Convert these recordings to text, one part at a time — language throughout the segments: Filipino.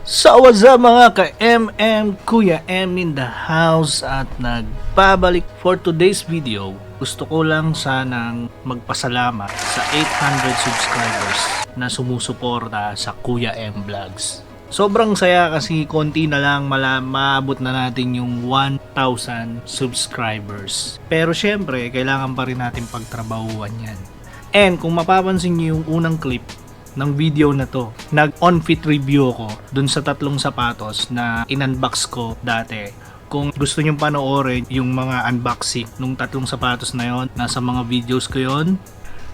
So what's up mga ka-MM, Kuya M in the house at nagbabalik for today's video. Gusto ko lang sanang magpasalamat sa 800 subscribers na sumusuporta sa Kuya M Vlogs. Sobrang saya kasi konti na lang maabot na natin yung 1,000 subscribers. Pero syempre, kailangan pa rin natin pagtrabahuan yan. And kung mapapansin niyo yung unang clip ng video na to, nag-on-fit review ko dun sa tatlong sapatos na in-unbox ko dati. Kung gusto nyong panoorin yung mga unboxing nung tatlong sapatos na yon, nasa mga videos ko yon.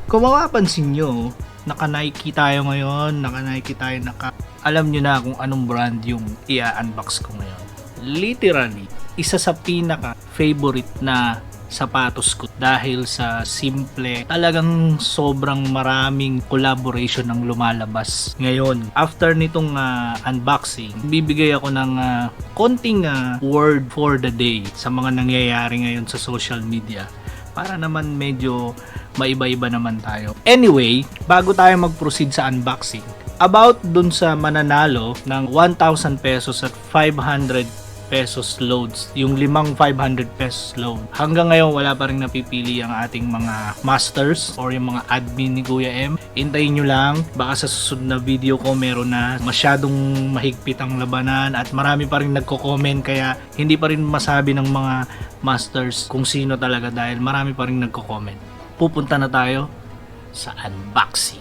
Kung mapapansin nyo, naka-Nike tayo ngayon, naka-Nike tayo, alam nyo na kung anong brand yung i-unbox ko ngayon. Literally, isa sa pinaka-favorite na sapatos ko dahil sa simple, talagang sobrang maraming collaboration ang lumalabas ngayon. After nitong unboxing, bibigay ako ng konting word for the day sa mga nangyayari ngayon sa social media para naman medyo maiba-iba naman tayo. Anyway, bago tayo mag-proceed sa unboxing, about dun sa mananalo ng 1,000 pesos at 500 pesos loads, yung 500 pesos load. Hanggang ngayon wala pa rin napipili ang ating mga masters or yung mga admin ni Kuya M. Hintayin nyo lang, baka sa susunod na video ko meron na. Masyadong mahigpit ang labanan at marami pa rin nagko-comment, kaya hindi pa rin masabi ng mga masters kung sino talaga dahil marami pa rin nagko-comment. Pupunta na tayo sa unboxing.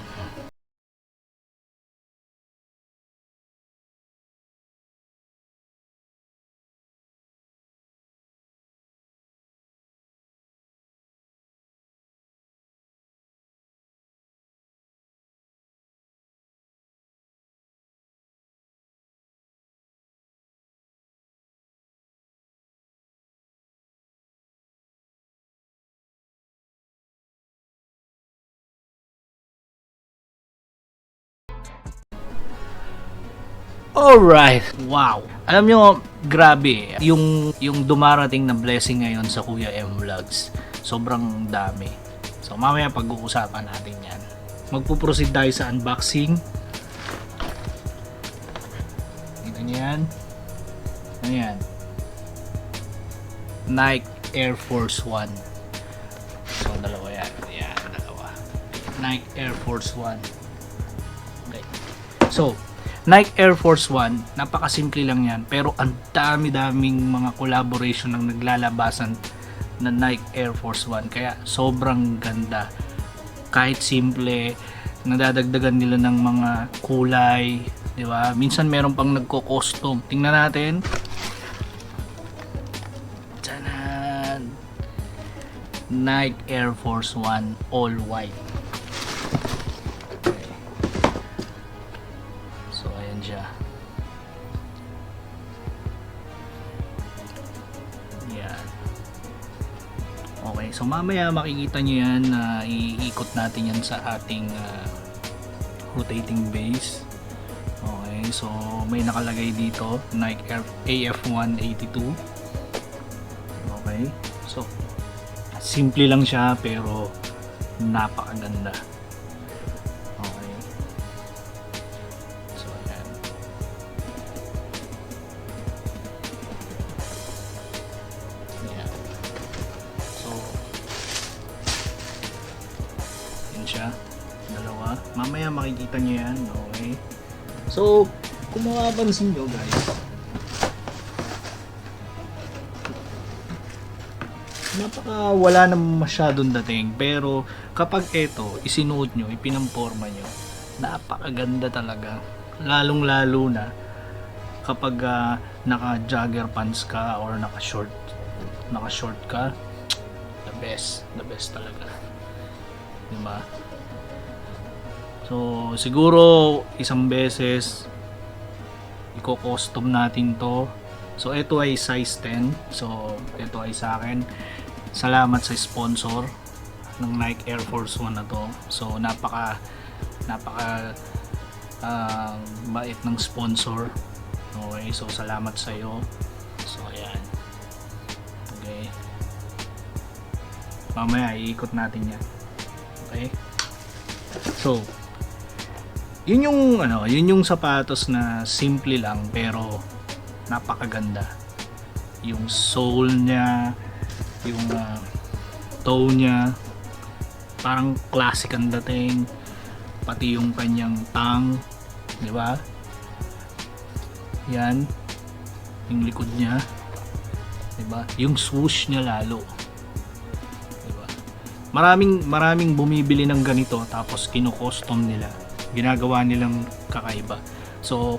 Alright, wow. Alam nyo, grabe, yung dumarating na blessing ngayon sa Kuya M Vlogs, sobrang dami. So mamaya pag-uusapan natin yan. Magpuproceed tayo sa unboxing. Ito yan. Ano yan? Nike Air Force 1. So dalawa yan. Yan, dalawa. Nike Air Force 1. Okay. So, Nike Air Force 1, napakasimple lang yan, pero ang dami-daming mga collaboration ng naglalabasan na Nike Air Force 1, kaya sobrang ganda. Kahit simple, nadadagdagan nila ng mga kulay, di ba? Minsan meron pang nagko-custom. Tingnan natin. Tanan! Nike Air Force 1 all white. Siya. Yan. Okay, so mamaya makikita nyo yan na iikot natin yan sa ating rotating base. Okay, so may nakalagay dito Nike Air AF182. Okay, so simple lang siya pero napakaganda. Siya, dalawa. Mamaya makikita nyo yan. Okay. So, kung makapansin nyo guys, wala naman masyadong dating, pero kapag ito isinuot nyo, ipinamporma nyo, napakaganda talaga. Lalong lalo na kapag naka jogger pants ka or naka short ka, the best talaga, diba? So siguro isang beses i-custom natin to. So ito ay size 10. So ito ay sa akin. Salamat sa sponsor ng Nike Air Force 1 na to. So napaka bait ng sponsor. Okay, so salamat sa iyo. So ayan. Okay. Mamaya iikot natin yan. Okay. So Yun yung yun yung sapatos na simple lang pero napakaganda. Yung sole niya, yung toe niya, parang classic ang dating, pati yung kanyang tang, di ba? Yan, yung likod niya, di ba? Yung swoosh niya lalo, di ba? Maraming bumibili ng ganito tapos kino-custom nila, ginagawa nilang kakaiba. So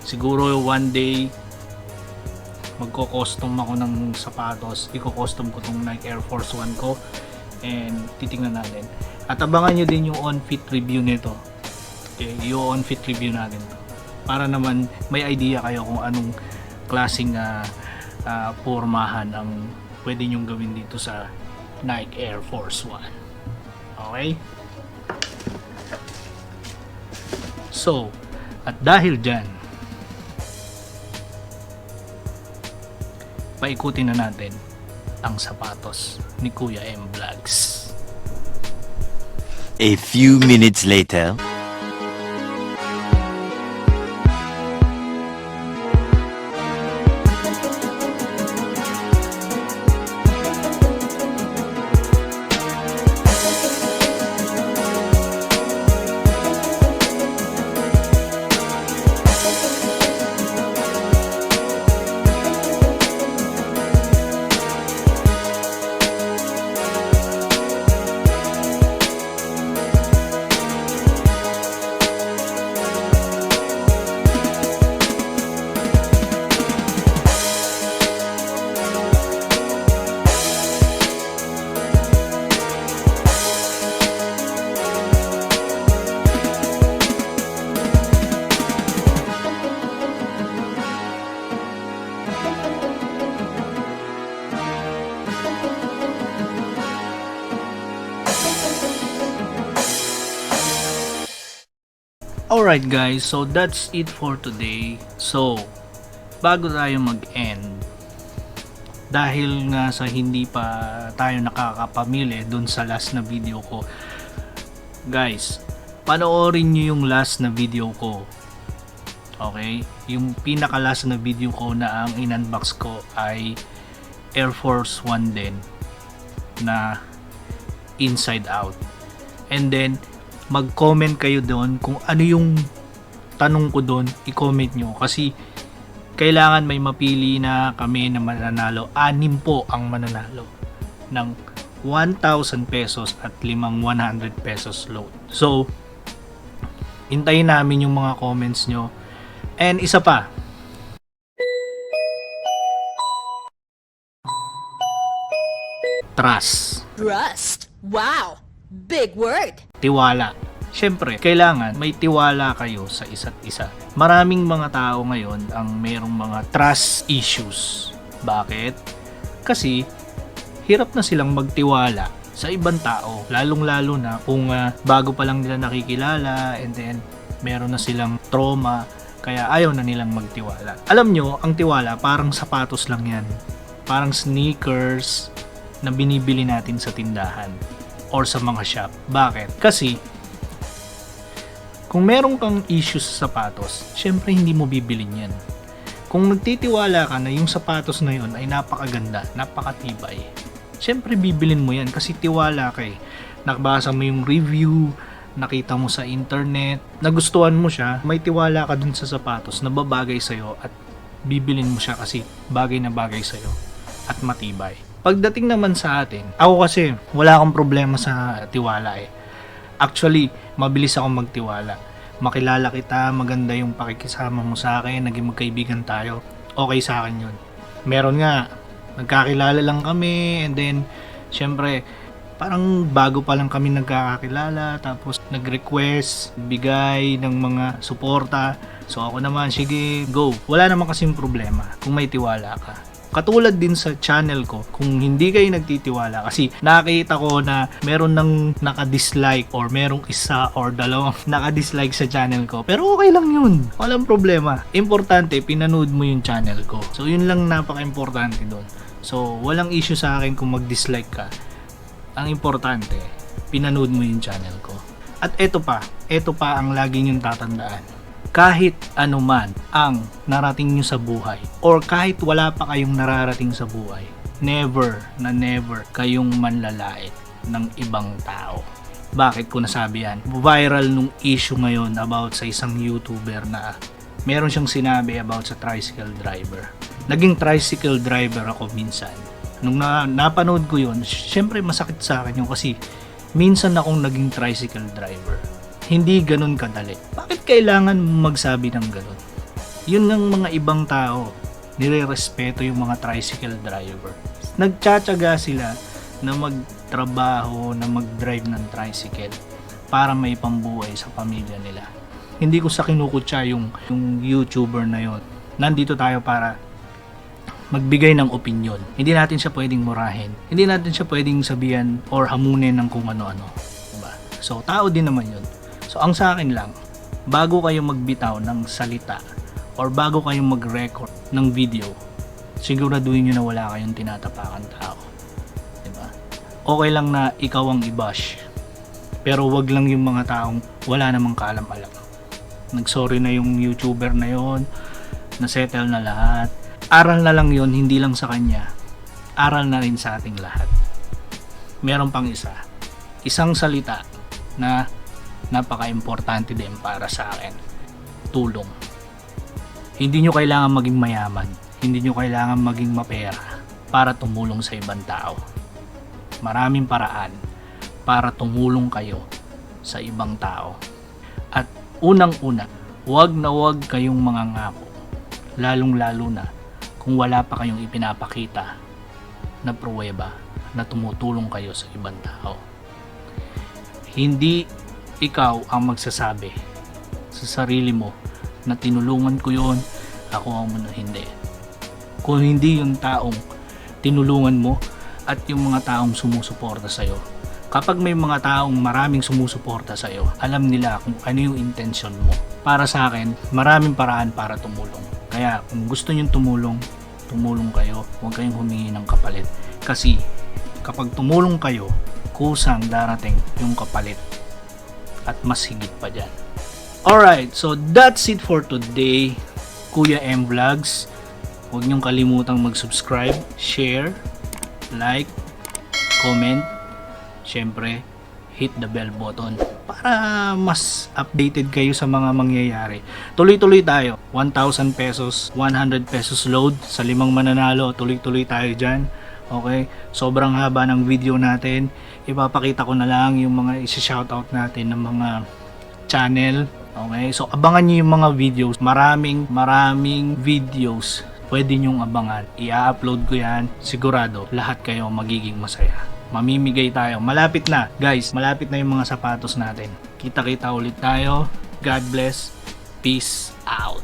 siguro one day magko-custom ako ng sapatos, i-custom ko tong Nike Air Force 1 ko and titingnan natin. At abangan nyo din yung on-fit review nito. Okay, yung on-fit review natin to. Para naman may idea kayo kung anong klaseng pormahan ang pwede nyong gawin dito sa Nike Air Force 1. Okay? So, at dahil dyan, paikutin na natin ang sapatos ni Kuya M Vlogs. A few minutes later. Alright guys, so that's it for today. So, bago tayo mag-end, dahil nga sa hindi pa tayo nakakapamili dun sa last na video ko, guys, panoorin nyo yung last na video ko. Okay? Yung pinaka last na video ko na ang in-unbox ko ay Air Force 1 din na inside out. And then mag-comment kayo doon kung ano yung tanong ko doon, i-comment nyo kasi kailangan may mapili na kami na mananalo. 6 po ang mananalo ng 1,000 pesos at 5 100 pesos load. So hintayin namin yung mga comments nyo. And isa pa, trust. Trust? Wow! Big word! Tiwala. Siyempre, kailangan may tiwala kayo sa isa't isa. Maraming mga tao ngayon ang merong mga trust issues. Bakit? Kasi hirap na silang magtiwala sa ibang tao. Lalong-lalo na kung bago pa lang nila nakikilala and then meron na silang trauma kaya ayaw na nilang magtiwala. Alam nyo, ang tiwala parang sapatos lang yan. Parang sneakers na binibili natin sa tindahan or sa mga shop. Bakit? Kasi kung meron kang issues sa sapatos, syempre hindi mo bibilin yan. Kung nagtitiwala ka na yung sapatos na yun ay napakaganda, napakatibay, syempre bibilin mo yan kasi tiwala ka eh. Nakabasa mo yung review, nakita mo sa internet, nagustuhan mo siya, may tiwala ka dun sa sapatos na babagay sa'yo at bibilin mo siya kasi bagay na bagay sa'yo at matibay. Pagdating naman sa atin, ako kasi wala akong problema sa tiwala eh. Actually, mabilis akong magtiwala. Makilala kita, maganda yung pakikisama mo sa akin, naging magkaibigan tayo, okay sa akin yun. Meron nga, nagkakilala lang kami and then, syempre, parang bago pa lang kami nagkakakilala tapos nag-request, bigay ng mga suporta. So ako naman, sige, go. Wala naman kasing problema kung may tiwala ka. Katulad din sa channel ko, kung hindi kayo nagtitiwala kasi nakita ko na meron nang naka-dislike or merong isa or dalawang naka-dislike sa channel ko. Pero okay lang yun. Walang problema. Importante, pinanood mo yung channel ko. So yun lang napaka-importante doon. So walang issue sa akin kung mag-dislike ka. Ang importante, pinanood mo yung channel ko. At ito pa ang lagi niyong tatandaan. Kahit anuman ang narating niyo sa buhay or kahit wala pa kayong nararating sa buhay, never kayong manlalait ng ibang tao. Bakit ko nasabi yan? Viral nung issue ngayon about sa isang YouTuber na meron siyang sinabi about sa tricycle driver. Naging tricycle driver ako minsan. Nung napanood ko yun, syempre masakit sa akin yun kasi minsan akong naging tricycle driver. Hindi ganun kadali. Bakit kailangan magsabi ng ganun? Yun ng mga ibang tao, nire-respeto yung mga tricycle driver. Nagtsatsaga sila na magtrabaho, na mag-drive ng tricycle para may pambuhay sa pamilya nila. Hindi ko sa kinukutya yung YouTuber na yon. Nandito tayo para magbigay ng opinion. Hindi natin siya pwedeng murahin. Hindi natin siya pwedeng sabihan or hamunin ng kung ano-ano. Diba? So, tao din naman yun. So, ang sa akin lang, bago kayo magbitaw ng salita or bago kayo mag-record ng video, siguraduhin nyo na wala kayong tinatapakan tao. Diba? Okay lang na ikaw ang i-bash, pero wag lang yung mga taong wala namang kaalam-alam. Nagsorry na yung YouTuber na yon, na-settle na lahat. Aral na lang yon, hindi lang sa kanya. Aral na rin sa ating lahat. Meron pang isang salita na napaka-importante din para sa akin. Tulong. Hindi nyo kailangan maging mayaman. Hindi nyo kailangan maging mapera para tumulong sa ibang tao. Maraming paraan para tumulong kayo sa ibang tao. At unang-una, huwag kayong mangangako. Lalong-lalo na kung wala pa kayong ipinapakita na pruweba na tumutulong kayo sa ibang tao. Hindi ikaw ang magsasabi sa sarili mo na tinulungan ko yon, ako ang hindi. Kung hindi yung taong tinulungan mo at yung mga taong sumusuporta sa'yo. Kapag may mga taong maraming sumusuporta sa'yo, alam nila kung ano yung intention mo. Para sa akin, maraming paraan para tumulong. Kaya kung gusto nyo tumulong kayo, huwag kayong humingi ng kapalit. Kasi kapag tumulong kayo, kusang darating yung kapalit. At mas higit pa dyan. Alright, so that's it for today, Kuya M Vlogs. Huwag niyong kalimutang mag-subscribe, share, like, comment. Siyempre, hit the bell button para mas updated kayo sa mga mangyayari. Tuloy-tuloy tayo. 1,000 pesos, 100 pesos load sa 5 mananalo. Tuloy-tuloy tayo dyan. Okay? Sobrang haba ng video natin. Ipapakita ko na lang yung mga isi-shoutout natin ng mga channel. Okay? So, abangan nyo yung mga videos. Maraming videos pwede nyong abangan. I-upload ko yan. Sigurado, lahat kayo magiging masaya. Mamimigay tayo. Malapit na. Guys, malapit na yung mga sapatos natin. Kita-kita ulit tayo. God bless. Peace out.